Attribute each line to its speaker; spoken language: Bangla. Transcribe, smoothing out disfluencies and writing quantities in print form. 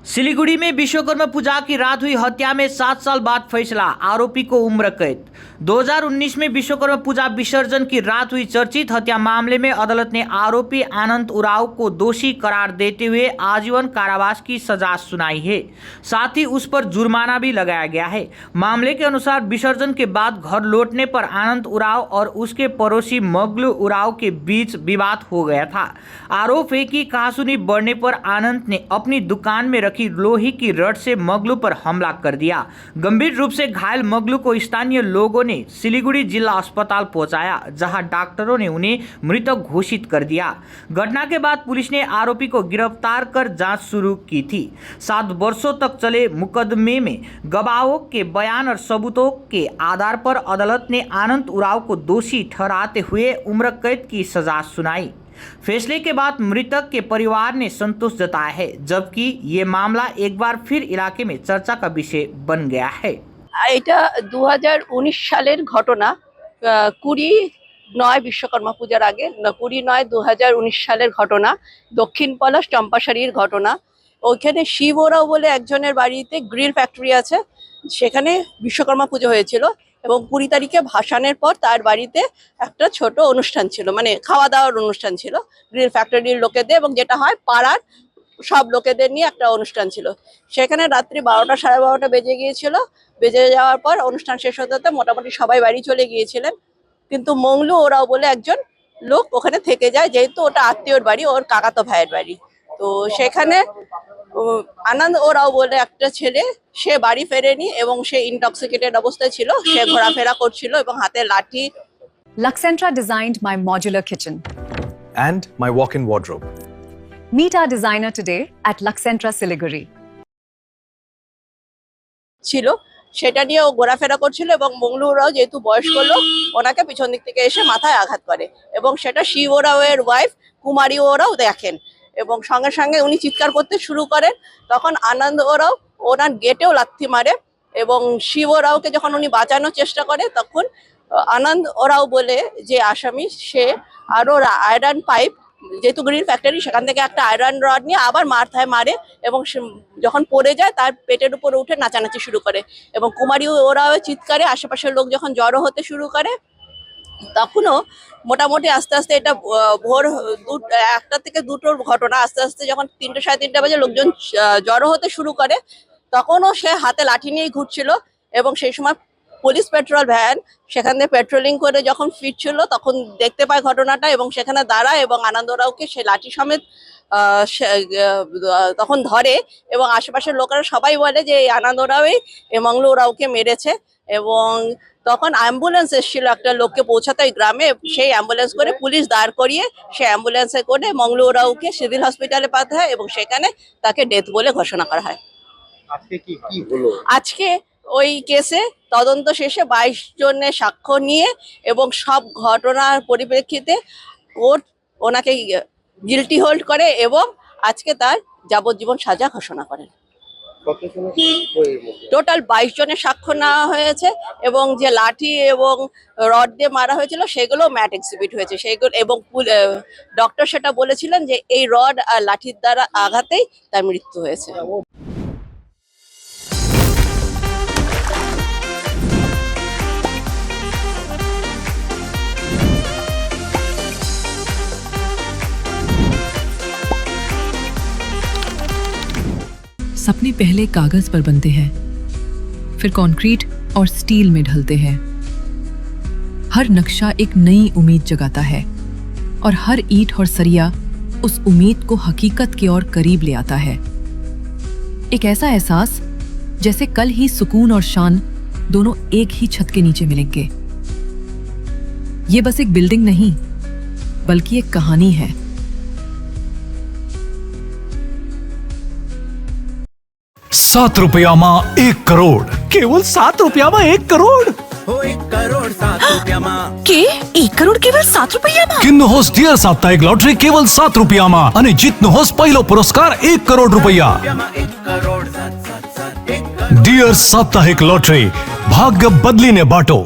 Speaker 1: सिलीगुड़ी में विश्वकर्मा पूजा की रात हुई हत्या में 7 साल बाद फैसला, आरोपी को उम्र कैद। 2019 में विश्वकर्मा पूजा विसर्जन की रात हुई चर्चित हत्या मामले में अदालत ने आरोपी आनंद उरांव को दोषी करार देते हुए आजीवन कारावास की सजा सुनाई है। साथ ही उस पर जुर्माना भी लगाया गया है। मामले के अनुसार विसर्जन के बाद घर लौटने पर आनंद उरांव और उसके पड़ोसी मगलू उरांव के बीच विवाद हो गया था। आरोप है कि कहासुनी बढ़ने पर आनंद ने अपनी दुकान में रखी लोहे की रड से मगलू पर हमला कर दिया। गंभीर रूप से घायल मगलू को स्थानीय लोगों ने सिलीगुड़ी जिला अस्पताल पहुंचाया, जहां डॉक्टरों ने उन्हें मृतक घोषित कर दिया। घटना के बाद पुलिस ने आरोपी को गिरफ्तार कर जांच शुरू की थी। 7 वर्षों तक चले मुकदमे में गवाहों के बयान और सबूतों के आधार पर अदालत ने आनंद उरांव को दोषी ठहराते हुए उम्र कैद की सजा सुनाई। फैसले के बाद मृतक के परिवार ने संतोष जताया है, जबकि ये मामला एक बार फिर इलाके में चर्चा का विषय बन गया है।
Speaker 2: এটা 2019 সালের ঘটনা। 20/9 বিশ্বকর্মা পূজার আগে 20/9/2019 সালের ঘটনা। দক্ষিণ পলাশ চম্পাশাড়ির ঘটনা। ওইখানে শিব ওরাও বলে একজনের বাড়িতে গ্রিল ফ্যাক্টরি আছে, সেখানে বিশ্বকর্মা পুজো হয়েছিল এবং 20 তারিখে ভাসানের পর তার বাড়িতে একটা ছোট অনুষ্ঠান ছিল, মানে খাওয়া দাওয়ার অনুষ্ঠান ছিল গ্রিল ফ্যাক্টরির লোকেদের, এবং যেটা হয় পাড়ার সব লোকেদের নিয়ে একটা অনুষ্ঠান ছিল। সেখানে রাত্রি 12টা 12:30 বেজে গিয়েছিল। বেজে যাওয়ার পর অনুষ্ঠান শেষ হতে হতে মোটামুটি সবাই বাড়ি চলে গিয়েছিলেন, কিন্তু মংলু ওরাও বলে একজন লোক ওখানে থেকে যায়, যেহেতু ওটা আত্মীয়র বাড়ি, ওর কাকাতো ভাইয়ের বাড়ি। তো সেখানে আনন্দ ওরাও বলে একটা ছেলে, সে বাড়ি ফেরেনি এবং সে ইনটক্সিকেটেড অবস্থায় ছিল, সে ঘোরাফেরা করছিল এবং হাতে লাঠি।
Speaker 3: Luxentra designed my modular kitchen.
Speaker 4: And my walk-in wardrobe.
Speaker 3: Meet our designer today at Luxentra Siliguri.
Speaker 2: ছিল, সেটা নিয়ে ও ঘোরাফেরা করছিল এবং মংলু ওরাও যেহেতু বয়স্ক লোক, ওনাকে পিছন দিক থেকে এসে মাথায় আঘাত করে এবং সেটা শিব ওরাওয়ের ওয়াইফ কুমারী ওরাও দেখেন এবং সঙ্গে সঙ্গে উনি চিৎকার করতে শুরু করেন। তখন আনন্দ ওরাও ওনার গেটেও লাথি মারে এবং শিব ওরাওকে যখন উনি বাঁচানোর চেষ্টা করে, তখন আনন্দ ওরাও বলে যে আসামি, সে আরো আয়রন পাইপ, যেহেতু গ্রিল ফ্যাক্টরি, সেখান থেকে একটা আয়রন রড নিয়ে আবার মাথায় মারে এবং যখন পড়ে যায় তার পেটের উপর উঠে নাচানাচি শুরু করে এবং কুমারী ওরাও চিৎকারে আশেপাশের লোক যখন জড়ো হতে শুরু করে, তখনও মোটামুটি আস্তে আস্তে এটা ভোর 1টা থেকে 2টোর ঘটনা। আস্তে আস্তে যখন 3টে 3:30 বাজে লোকজন জড়ো হতে শুরু করে, তখনও সে হাতে লাঠি নিয়েই ঘুরছিল এবং সেই সময় পুলিশ পেট্রোল ভ্যান সেখান থেকে পেট্রোলিং করে যখন ফিরছিল, তখন দেখতে পায় ঘটনাটা এবং সেখানে দাঁড়ায় এবং আনন্দ ওরাওকে সে লাঠি সমেত তখন ধরে এবং আশেপাশের লোকেরা সবাই বলে যে এই আনন্দ ওরাওই মংলু ওরাওকে মেরেছে। এবং তখন অ্যাম্বুলেন্স এসেছিল একটা লোককে পৌঁছাতে ওই গ্রামে, সেই অ্যাম্বুলেন্স করে পুলিশ দাঁড় করিয়ে সে অ্যাম্বুলেন্সে করে মংলু ওরাওকে সিভিল হসপিটালে পাঠায় হয় এবং সেখানে তাকে ডেথ বলে ঘোষণা করা হয়।
Speaker 5: আজকে কি হলো?
Speaker 2: আজকে ওই কেসে তদন্ত শেষে 22 জনের সাক্ষ্য নিয়ে এবং সব ঘটনার পরিপ্রেক্ষিতে কোর্ট ওনাকে গিলটি হোল্ড করে এবং আজকে তার যাবজ্জীবন সাজা ঘোষণা করেন। টোটাল 22 জনের সাক্ষ্য নেওয়া হয়েছে এবং যে লাঠি এবং রড দিয়ে মারা হয়েছিল সেগুলো ম্যাট এক্সিবিট হয়েছে সেগুলো, এবং ডক্টর সেটা বলেছিলেন যে এই রড আর লাঠির দ্বারা আঘাতেই তার মৃত্যু হয়েছে।
Speaker 6: सपने पहले कागज पर बनते हैं, फिर कंक्रीट और स्टील में ढलते हैं। हर नक्शा एक नई उम्मीद जगाता है और हर ईंट और सरिया उस उम्मीद को हकीकत की ओर करीब ले आता है। एक ऐसा एहसास जैसे कल ही सुकून और शान दोनों एक ही छत के नीचे मिलेंगे। ये बस एक बिल्डिंग नहीं, बल्कि एक कहानी है।
Speaker 7: 7 रुपयाમાં 1 કરોડ, કેવલ 7 રૂપિયામાં 1 કરોડ.
Speaker 5: हो 1 करोड़ 7 રૂપિયામાં
Speaker 8: કે 1 કરોડ કેવલ 7 રૂપિયામાં?
Speaker 7: કિન્નહોસ ડિયર સાપ્તાહિક લોટરી કેવલ 7 રૂપિયામાં અને જીતનહોસ પહેલો પુરસ્કાર 1 કરોડ રૂપિયા.
Speaker 5: 1 કરોડ 7 7 7 1
Speaker 7: ડિયર સાપ્તાહિક લોટરી, ભાગ્ય બદલીને બાટો.